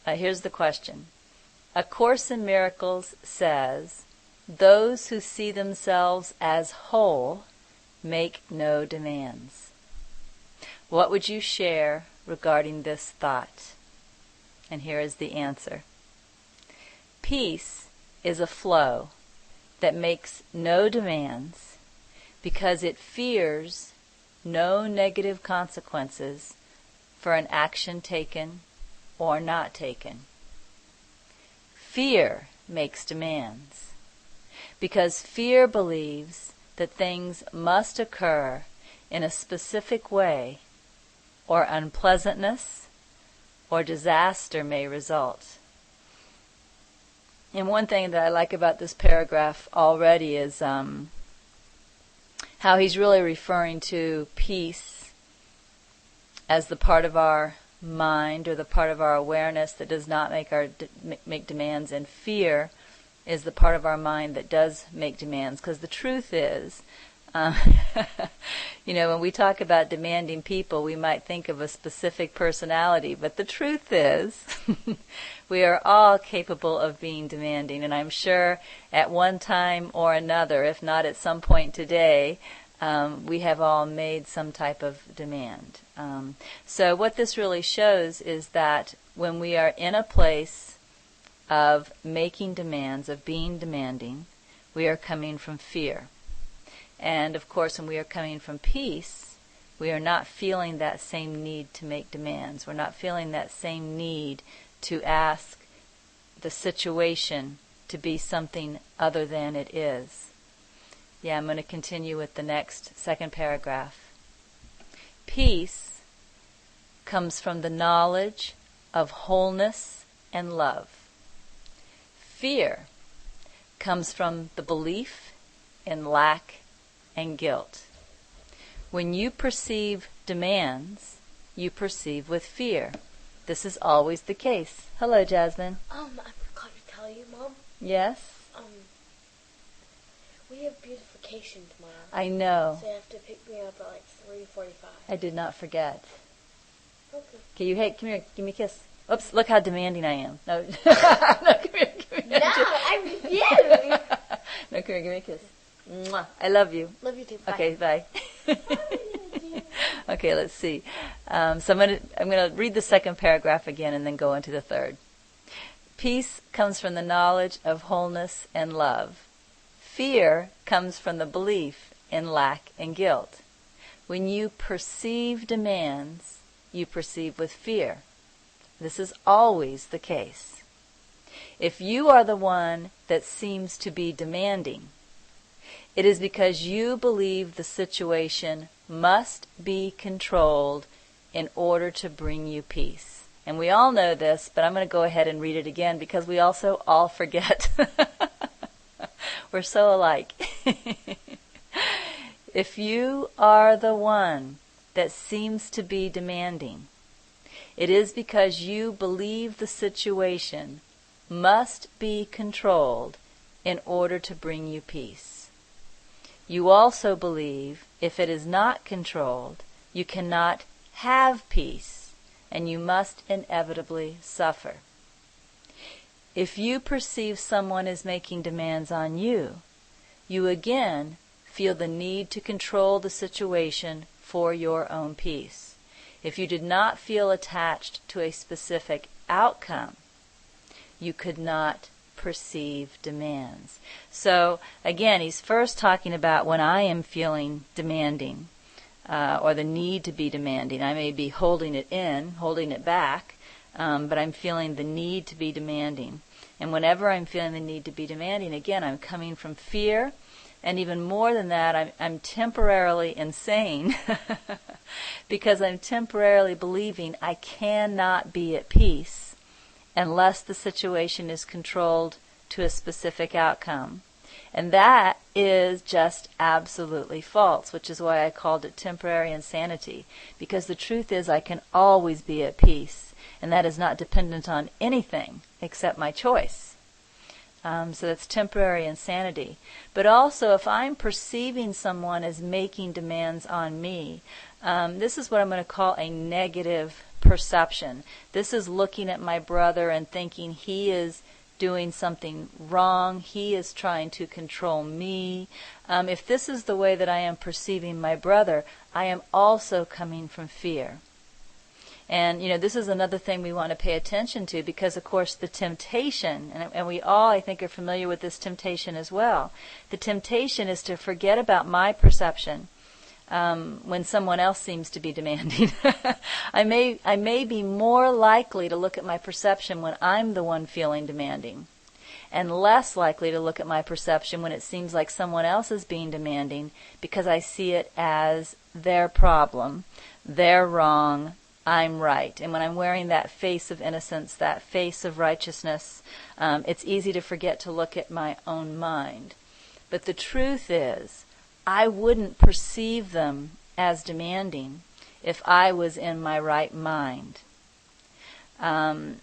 Here's the question. A Course in Miracles says, those who see themselves as whole make no demands. What would you share regarding this thought? And here is the answer. Peace is a flow that makes no demands because it fears no negative consequences for an action taken or not taken. Fear makes demands because fear believes that things must occur in a specific way or unpleasantness or disaster may result. And one thing that I like about this paragraph already is how he's really referring to peace as the part of our mind or the part of our awareness that does not make demands, and fear is the part of our mind that does make demands. Because the truth is, when we talk about demanding people, we might think of a specific personality, but the truth is we are all capable of being demanding, and I'm sure at one time or another, if not at some point today, we have all made some type of demand. So what this really shows is that when we are in a place of making demands, of being demanding, we are coming from fear. And of course, when we are coming from peace, we are not feeling that same need to make demands. We're not feeling that same need to ask the situation to be something other than it is. Yeah, I'm going to continue with the next second paragraph. Peace comes from the knowledge of wholeness and love. Fear comes from the belief in lack and guilt. When you perceive demands, you perceive with fear. This is always the case. Hello, Jasmine. I forgot to tell you, Mom. Yes? We have beautification tomorrow. I know. So you have to pick me up at 3:45. I did not forget. Okay. Okay, come here, give me a kiss. Oops, look how demanding I am. No, no, come here. No, I refuse. No, come here, give me a kiss. Mwah. I love you. Love you too. Bye. Okay, bye. Okay, let's see. So I'm gonna read the second paragraph again and then go into the third. Peace comes from the knowledge of wholeness and love. Fear comes from the belief in lack and guilt. When you perceive demands, you perceive with fear. This is always the case. If you are the one that seems to be demanding, it is because you believe the situation must be controlled in order to bring you peace. And we all know this, but I'm going to go ahead and read it again because we also all forget. We're so alike. If you are the one that seems to be demanding, it is because you believe the situation must be controlled in order to bring you peace. You also believe if it is not controlled, you cannot have peace, and you must inevitably suffer. If you perceive someone is making demands on you, you again feel the need to control the situation for your own peace. If you did not feel attached to a specific outcome, you could not perceive demands. So again, he's first talking about when I am feeling demanding or the need to be demanding. I may be holding it in, holding it back, but I'm feeling the need to be demanding. And whenever I'm feeling the need to be demanding, again, I'm coming from fear. And even more than that, I'm temporarily insane because I'm temporarily believing I cannot be at peace unless the situation is controlled to a specific outcome. And that is just absolutely false, which is why I called it temporary insanity. Because the truth is I can always be at peace, and that is not dependent on anything except my choice. So that's temporary insanity. But also, if I'm perceiving someone as making demands on me, this is what I'm going to call a negative perception. This is looking at my brother and thinking he is doing something wrong. He is trying to control me. If this is the way that I am perceiving my brother, I am also coming from fear. And, this is another thing we want to pay attention to, because, of course, the temptation, and we all, I think, are familiar with this temptation as well. The temptation is to forget about my perception when someone else seems to be demanding. I may be more likely to look at my perception when I'm the one feeling demanding, and less likely to look at my perception when it seems like someone else is being demanding, because I see it as their problem, they're wrong, I'm right. And when I'm wearing that face of innocence, that face of righteousness, it's easy to forget to look at my own mind. But the truth is, I wouldn't perceive them as demanding if I was in my right mind. One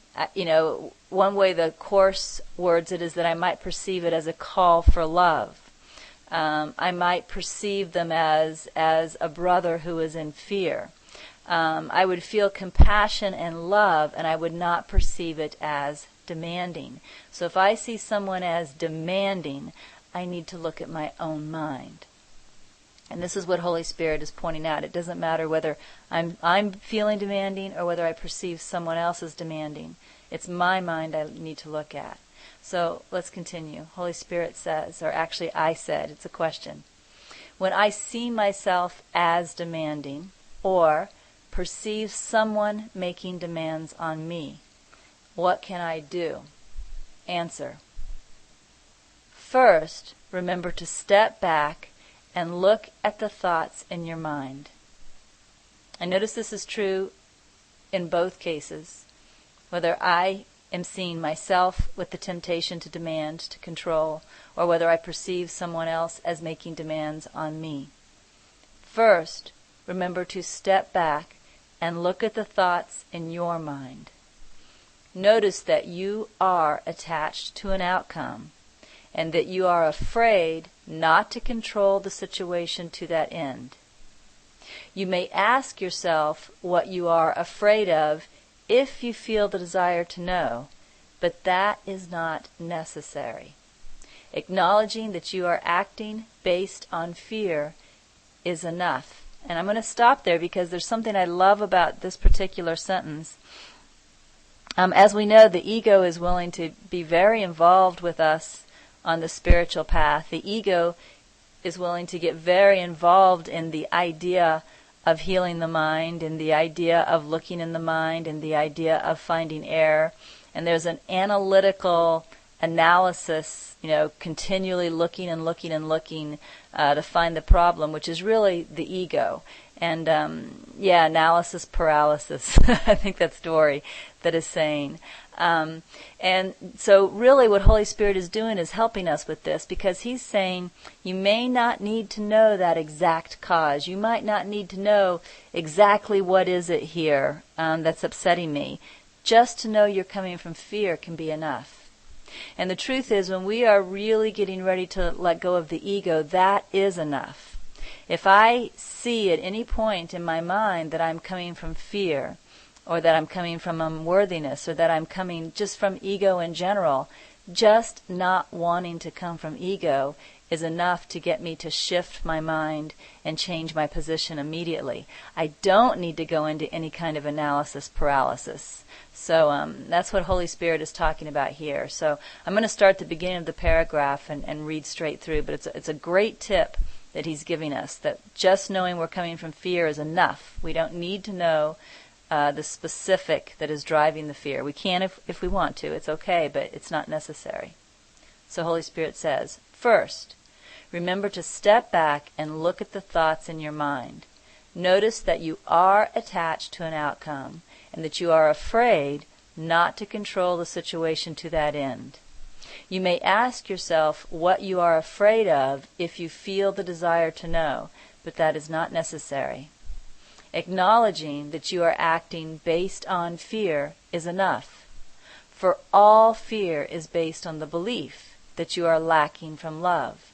way the Course words it is that I might perceive it as a call for love. I might perceive them as a brother who is in fear. I would feel compassion and love, and I would not perceive it as demanding. So if I see someone as demanding, I need to look at my own mind. And this is what Holy Spirit is pointing out. It doesn't matter whether I'm feeling demanding or whether I perceive someone else as demanding. It's my mind I need to look at. So let's continue. Holy Spirit says, or actually I said, it's a question. When I see myself as demanding or perceive someone making demands on me, what can I do? Answer. First, remember to step back and look at the thoughts in your mind. I notice this is true in both cases, whether I am seeing myself with the temptation to demand, to control, or whether I perceive someone else as making demands on me. First, remember to step back and look at the thoughts in your mind. Notice that you are attached to an outcome, and that you are afraid not to control the situation to that end. You may ask yourself what you are afraid of if you feel the desire to know, but that is not necessary. Acknowledging that you are acting based on fear is enough. And I'm going to stop there because there's something I love about this particular sentence. As we know, the ego is willing to be very involved with us on the spiritual path. The ego is willing to get very involved in the idea of healing the mind, and the idea of looking in the mind, and the idea of finding error. And there's an analytical analysis, continually looking and looking and looking to find the problem, which is really the ego. And analysis paralysis. I think that's Dory that is saying. And so really what Holy Spirit is doing is helping us with this, because he's saying you may not need to know that exact cause. You might not need to know exactly what is it here that's upsetting me. Just to know you're coming from fear can be enough. And the truth is, when we are really getting ready to let go of the ego, that is enough. If I see at any point in my mind that I'm coming from fear, or that I'm coming from unworthiness, or that I'm coming just from ego in general, just not wanting to come from ego is enough to get me to shift my mind and change my position immediately. I don't need to go into any kind of analysis paralysis. So that's what Holy Spirit is talking about here. So I'm going to start at the beginning of the paragraph and read straight through, but it's a great tip that he's giving us, that just knowing we're coming from fear is enough. We don't need to know the specific that is driving the fear. We can if we want to. It's okay, but it's not necessary. So Holy Spirit says, first, remember to step back and look at the thoughts in your mind. Notice that you are attached to an outcome, and that you are afraid not to control the situation to that end. You may ask yourself what you are afraid of if you feel the desire to know, but that is not necessary. Acknowledging that you are acting based on fear is enough, for all fear is based on the belief that you are lacking from love.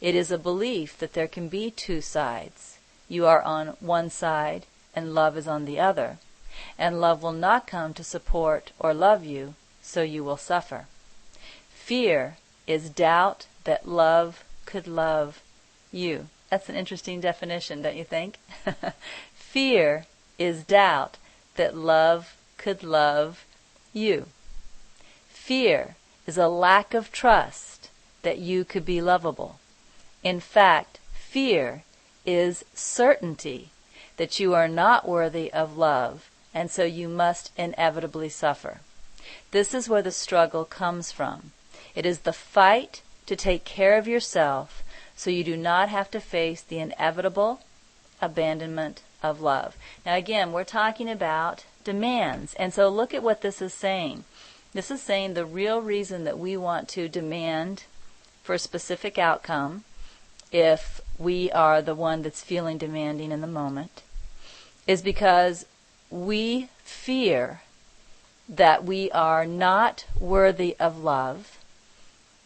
It is a belief that there can be two sides. You are on one side and love is on the other. and love will not come to support or love you, so you will suffer. Fear is doubt that love could love you. That's an interesting definition, don't you think? Fear is doubt that love could love you. Fear is a lack of trust that you could be lovable. In fact, fear is certainty that you are not worthy of love, and so you must inevitably suffer. This is where the struggle comes from. It is the fight to take care of yourself so you do not have to face the inevitable abandonment of love. Now again, we're talking about demands, and so look at what this is saying. This is saying the real reason that we want to demand for a specific outcome, if we are the one that's feeling demanding in the moment, is because we fear that we are not worthy of love,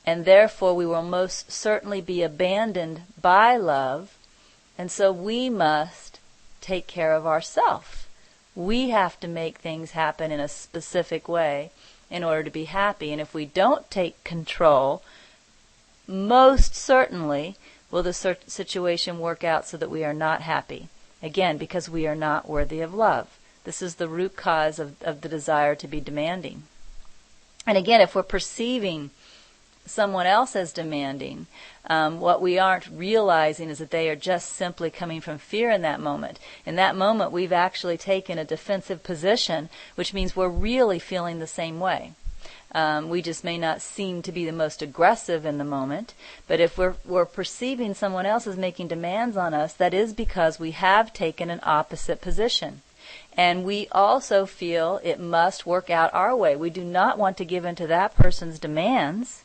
and therefore we will most certainly be abandoned by love, and so we must take care of ourselves. We have to make things happen in a specific way in order to be happy, and if we don't take control, most certainly will the situation work out so that we are not happy. Again, because we are not worthy of love. This is the root cause of the desire to be demanding. And again, if we're perceiving someone else as demanding, what we aren't realizing is that they are just simply coming from fear in that moment. In that moment, we've actually taken a defensive position, which means we're really feeling the same way. We just may not seem to be the most aggressive in the moment, but if we're perceiving someone else as making demands on us, that is because we have taken an opposite position. And we also feel it must work out our way. We do not want to give in to that person's demands,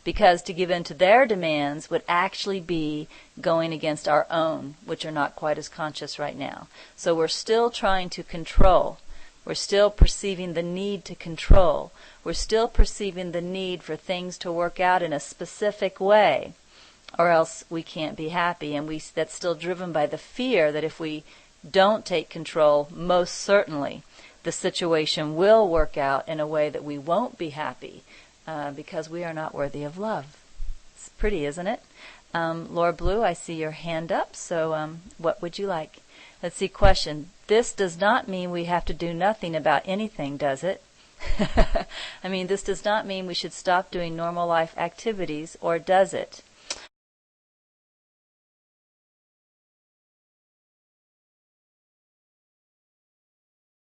because to give in to their demands would actually be going against our own, which are not quite as conscious right now. So we're still trying to control. We're still perceiving the need to control. We're still perceiving the need for things to work out in a specific way, or else we can't be happy. And that's still driven by the fear that if we don't take control, most certainly the situation will work out in a way that we won't be happy, because we are not worthy of love. It's pretty, isn't it? Laura Blue, I see your hand up, so what would you like? Let's see, question. This does not mean we have to do nothing about anything, does it? I mean, this does not mean we should stop doing normal life activities, or does it?